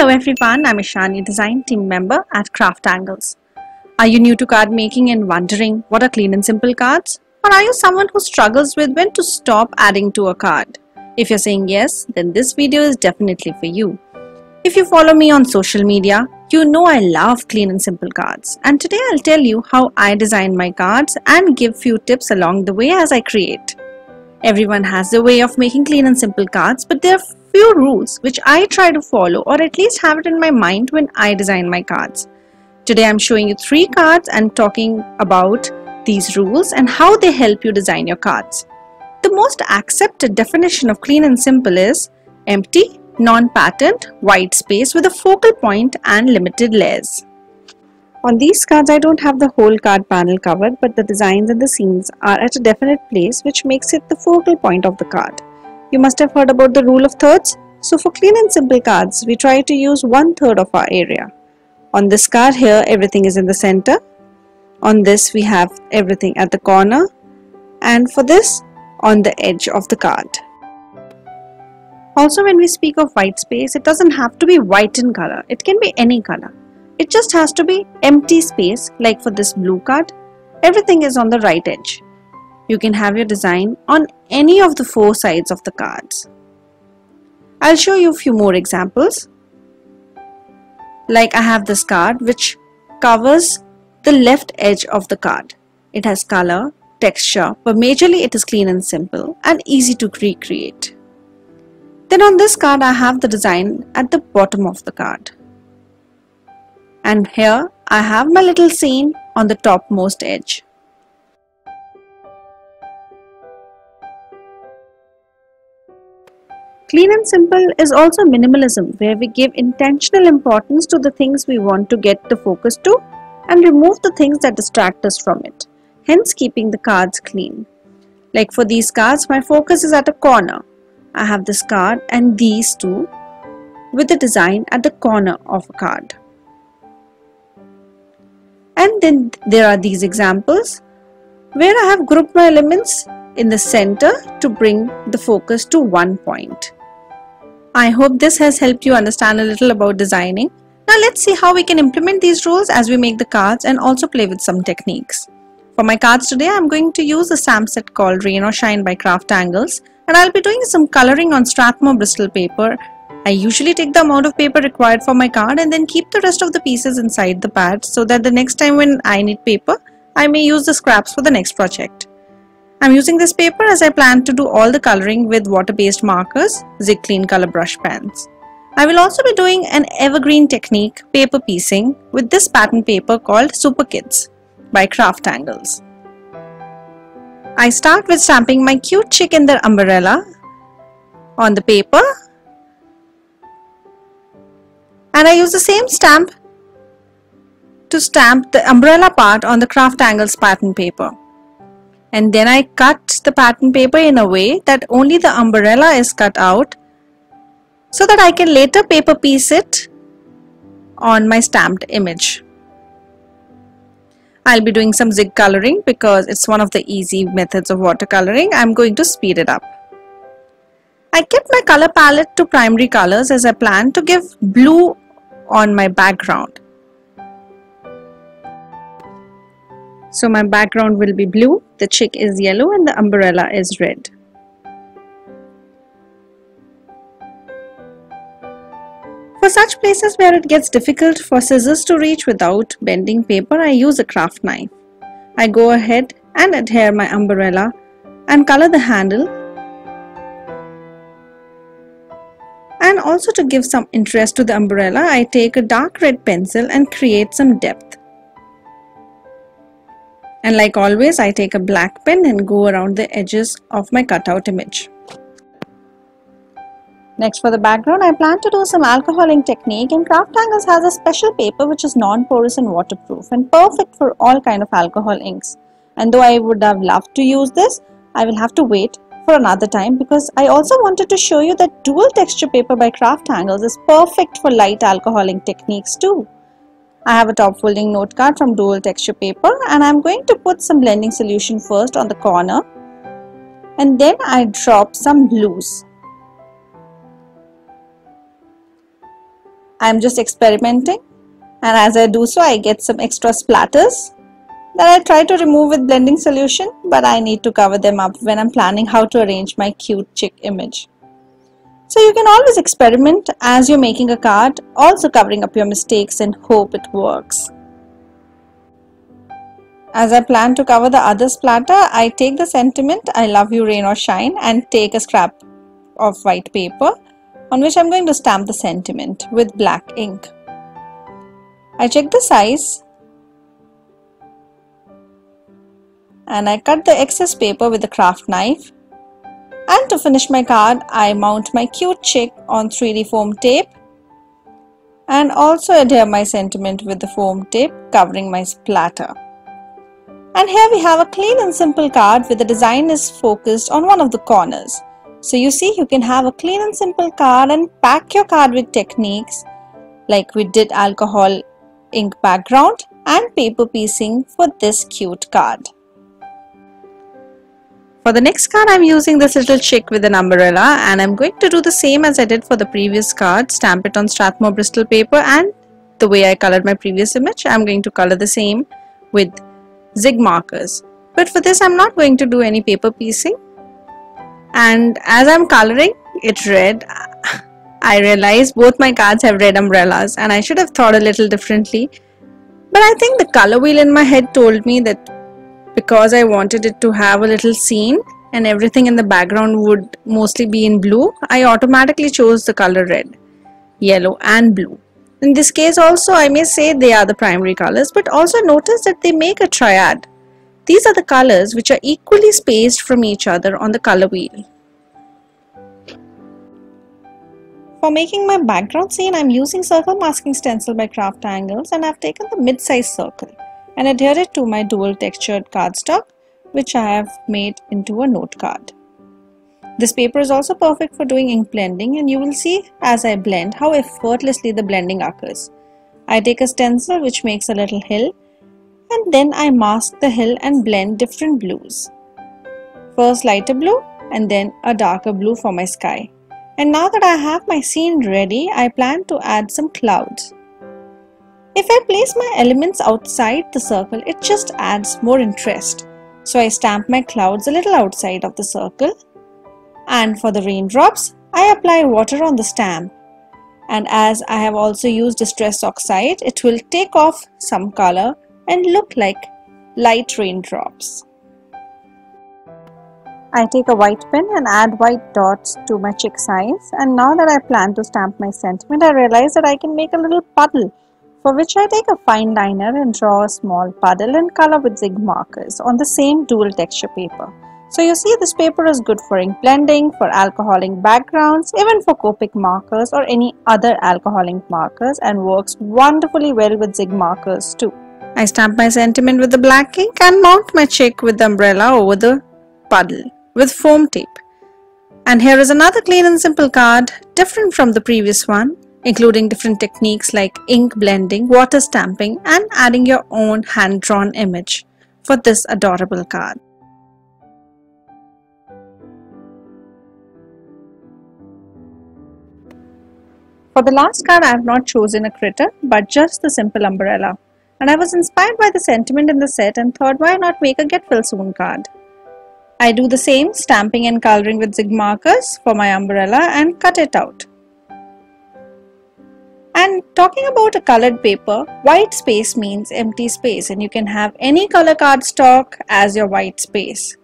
Hello everyone, I'm Ishani, design team member at Craft Angles. Are you new to card making and wondering what are clean and simple cards? Or are you someone who struggles with when to stop adding to a card? If you're saying yes, then this video is definitely for you. If you follow me on social media, you know I love clean and simple cards. And today I'll tell you how I design my cards and give few tips along the way as I create. Everyone has their way of making clean and simple cards, but there are few rules which I try to follow or at least have it in my mind when I design my cards. Today I'm showing you 3 cards and talking about these rules and how they help you design your cards. The most accepted definition of clean and simple is empty, non-patterned, white space with a focal point and limited layers. On these cards I don't have the whole card panel covered, but the designs and the scenes are at a definite place which makes it the focal point of the card. You must have heard about the rule of thirds. So for clean and simple cards, we try to use 1/3 of our area. On this card here, everything is in the center. On this, we have everything at the corner. And for this, on the edge of the card. Also, when we speak of white space, it doesn't have to be white in color. It can be any color. It just has to be empty space, like for this blue card. Everything is on the right edge. You can have your design on any of the 4 sides of the cards. I'll show you a few more examples. Like I have this card which covers the left edge of the card. It has color, texture, but majorly it is clean and simple and easy to recreate. Then on this card I have the design at the bottom of the card. And here I have my little scene on the topmost edge. Clean and simple is also minimalism, where we give intentional importance to the things we want to get the focus to and remove the things that distract us from it, hence keeping the cards clean. Like for these cards, my focus is at a corner. I have this card and these two with the design at the corner of a card. And then there are these examples where I have grouped my elements in the center to bring the focus to one point. I hope this has helped you understand a little about designing. Now let's see how we can implement these rules as we make the cards and also play with some techniques. For my cards today, I'm going to use a stamp set called Rain or Shine by Craft Angles, and I'll be doing some coloring on Strathmore Bristol paper. I usually take the amount of paper required for my card and then keep the rest of the pieces inside the pad so that the next time when I need paper, I may use the scraps for the next project. I'm using this paper as I plan to do all the coloring with water-based markers, Zig Clean color brush pens. I will also be doing an evergreen technique, paper piecing, with this pattern paper called Super Kids by Craft Angles. I start with stamping my cute chick in the umbrella on the paper, and I use the same stamp to stamp the umbrella part on the Craft Angles pattern paper. And then I cut the pattern paper in a way that only the umbrella is cut out so that I can later paper piece it on my stamped image. I'll be doing some zig coloring because it's one of the easy methods of watercoloring. I'm going to speed it up. I kept my color palette to primary colors as I plan to give blue on my background. So my background will be blue, the chick is yellow and the umbrella is red. For such places where it gets difficult for scissors to reach without bending paper, I use a craft knife. I go ahead and adhere my umbrella and color the handle. And also to give some interest to the umbrella, I take a dark red pencil and create some depth. And like always, I take a black pen and go around the edges of my cutout image. Next, for the background, I plan to do some alcohol ink technique, and Craft Angles has a special paper which is non-porous and waterproof and perfect for all kind of alcohol inks. And though I would have loved to use this, I will have to wait for another time because I also wanted to show you that dual texture paper by Craft Angles is perfect for light alcohol ink techniques too. I have a top folding note card from dual texture paper and I'm going to put some blending solution first on the corner and then I drop some blues. I'm just experimenting, and as I do so I get some extra splatters that I try to remove with blending solution, but I need to cover them up when I'm planning how to arrange my cute chick image. So you can always experiment as you're making a card, also covering up your mistakes and hope it works. As I plan to cover the other splatter, I take the sentiment "I love you rain or shine" and take a scrap of white paper on which I'm going to stamp the sentiment with black ink. I check the size and I cut the excess paper with a craft knife. And to finish my card, I mount my cute chick on 3D foam tape and also adhere my sentiment with the foam tape covering my splatter. And here we have a clean and simple card where the design is focused on one of the corners. So you see, you can have a clean and simple card and pack your card with techniques like we did alcohol ink background and paper piecing for this cute card. For the next card, I'm using this little chick with an umbrella, and I'm going to do the same as I did for the previous card, stamp it on Strathmore Bristol paper, and the way I colored my previous image, I'm going to color the same with zig markers. But for this, I'm not going to do any paper piecing, and as I'm coloring it red, I realized both my cards have red umbrellas and I should have thought a little differently, but I think the color wheel in my head told me that because I wanted it to have a little scene and everything in the background would mostly be in blue, I automatically chose the color red, yellow and blue. In this case also, I may say they are the primary colors, but also notice that they make a triad. These are the colors which are equally spaced from each other on the color wheel. For making my background scene, I'm using circle masking stencil by Craft Angles, and I've taken the mid-size circle and adhere it to my dual textured cardstock, which I have made into a note card. This paper is also perfect for doing ink blending, and you will see as I blend how effortlessly the blending occurs. I take a stencil which makes a little hill, and then I mask the hill and blend different blues. First lighter blue and then a darker blue for my sky. And now that I have my scene ready, I plan to add some clouds. If I place my elements outside the circle, it just adds more interest. So I stamp my clouds a little outside of the circle. And for the raindrops, I apply water on the stamp. And as I have also used Distress Oxide, it will take off some color and look like light raindrops. I take a white pen and add white dots to my chick size. And now that I plan to stamp my sentiment, I realize that I can make a little puddle, for which I take a fine liner and draw a small puddle and color with zig markers on the same dual texture paper. So you see, this paper is good for ink blending, for alcohol ink backgrounds, even for Copic markers or any other alcohol ink markers, and works wonderfully well with zig markers too. I stamp my sentiment with the black ink and mount my chick with the umbrella over the puddle with foam tape. And here is another clean and simple card, different from the previous one, including different techniques like ink blending, water stamping, and adding your own hand-drawn image for this adorable card. For the last card, I have not chosen a critter, but just the simple umbrella. And I was inspired by the sentiment in the set and thought, why not make a Get Well Soon card? I do the same, stamping and coloring with zig markers for my umbrella and cut it out. And talking about a colored paper, white space means empty space, and you can have any color cardstock as your white space.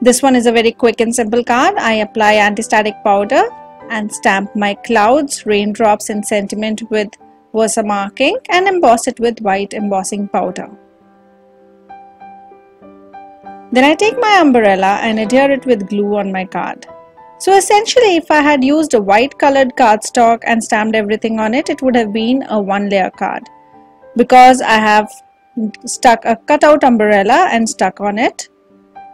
This one is a very quick and simple card. I apply anti-static powder and stamp my clouds, raindrops and sentiment with Versamark ink and emboss it with white embossing powder. Then I take my umbrella and adhere it with glue on my card. So essentially, if I had used a white colored cardstock and stamped everything on it, it would have been a one-layer card. Because I have stuck a cutout umbrella and stuck on it,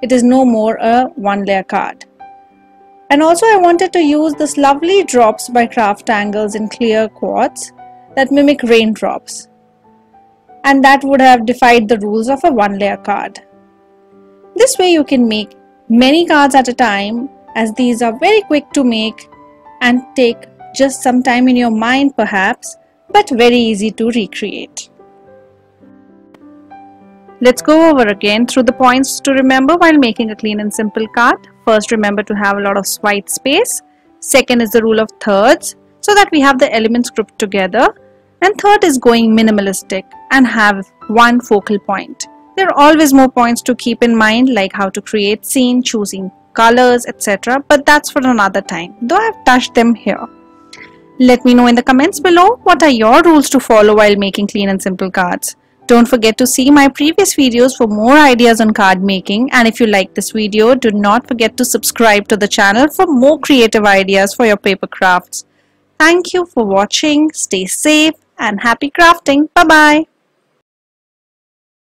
it is no more a one-layer card. And also I wanted to use this lovely drops by Craft Angles in clear quartz that mimic raindrops. And that would have defied the rules of a one-layer card. This way you can make many cards at a time, as these are very quick to make and take Just some time in your mind perhaps, but very easy to recreate. Let's go over again through the points to remember while making a clean and simple card. First, remember to have a lot of white space. Second is the rule of thirds, so that we have the elements grouped together. And third is going minimalistic and have one focal point. There are always more points to keep in mind, like how to create scene, choosing colors, etc. But that's for another time, though I've touched them here. Let me know in the comments below what are your rules to follow while making clean and simple cards. Don't forget to see my previous videos for more ideas on card making, and if you like this video, do not forget to subscribe to the channel for more creative ideas for your paper crafts. Thank you for watching, stay safe and happy crafting. Bye bye.